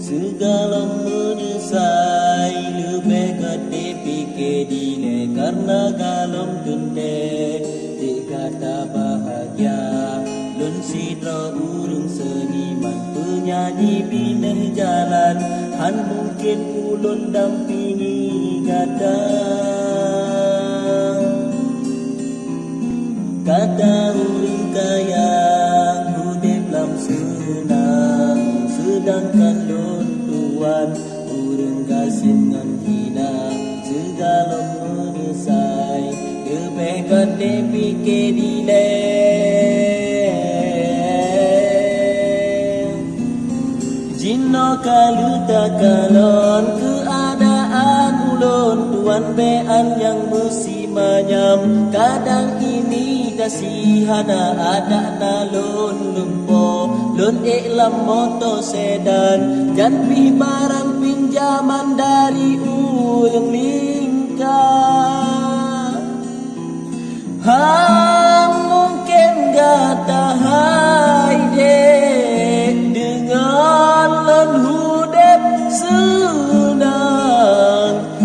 Segala menyesal lebih gede fikir dile karena galom gede dikata bahagia lun sidra urung seniman penyanyi pindah jalan han mungkin ulun dampingi kadang kata urung kayang hudip lam senang sedangkan lun tuan urung gasin ngan hina segala menyesal lebih gede fikir dile Jino kalu takalon keadaan ulun tuan bean yang mesti manyam kadang ini dasihana ada nalun lumpo lun iklam moto sedan dan pi barang pinjaman dari urang lingkar mungkin gak tahai dek dengan lun hudep senang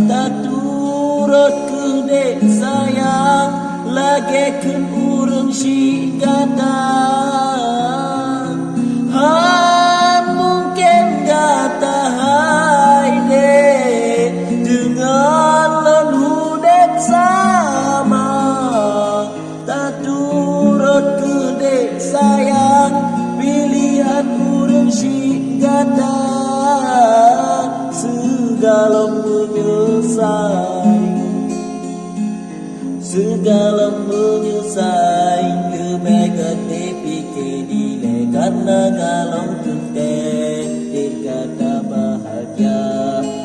tak turut ke dek sayang lagi kun urang si gatang mungkin gak tahai dek dengan lun hudep sama tak turut ke dek sayang pilihan urang si gatang segala menyesal segala menyesal lebih gede fikir dile karena galong tuntek dikata bahagia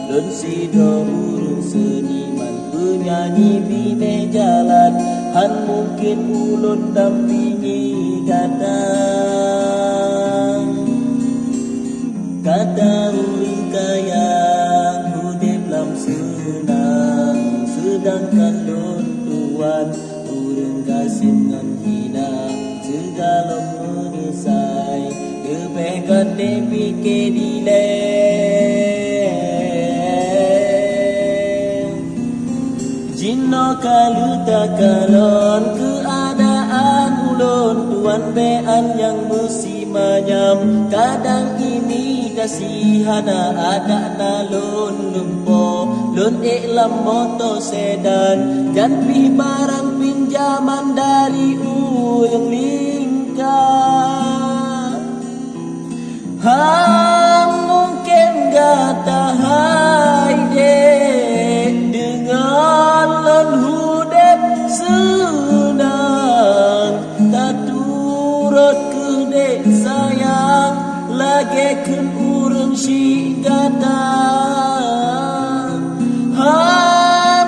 lun sidra urung seniman penyanyi bine jalan han mungkin ulun dampingi kadang kata urung kayang hudip lam senang sedangkan lun tuan urung gasin ngan hina segala menyesal lebih gede fikir dile Jino kalu takalon keadaan ulun tuan bean yang mesti manyam kadang ini dasihana ada nalun lumpo lun iklam moto sedan dan pi barang pinjaman dari urang lingkar mungkin gak tahai dek dengan lun hudep senang tak turut ke dek sayang lagi kun urang si gatang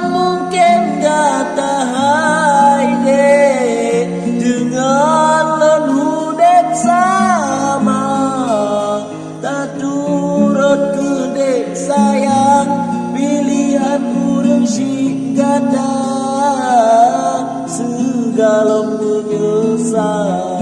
mungkin gak tahai dek dengan lun hudep sama tak turut ke dek sayang pilihan urang si gatang segala menyesal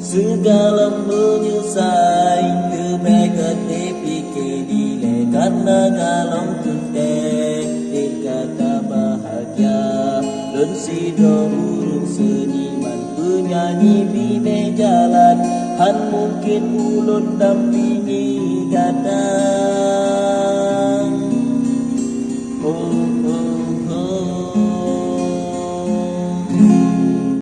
segala menyesal lebih gede fikir dile karena galong tuntek dikata bahagia lun sidra urung seniman penyanyi bine jalan han mungkin ulun dampingi kadang oh.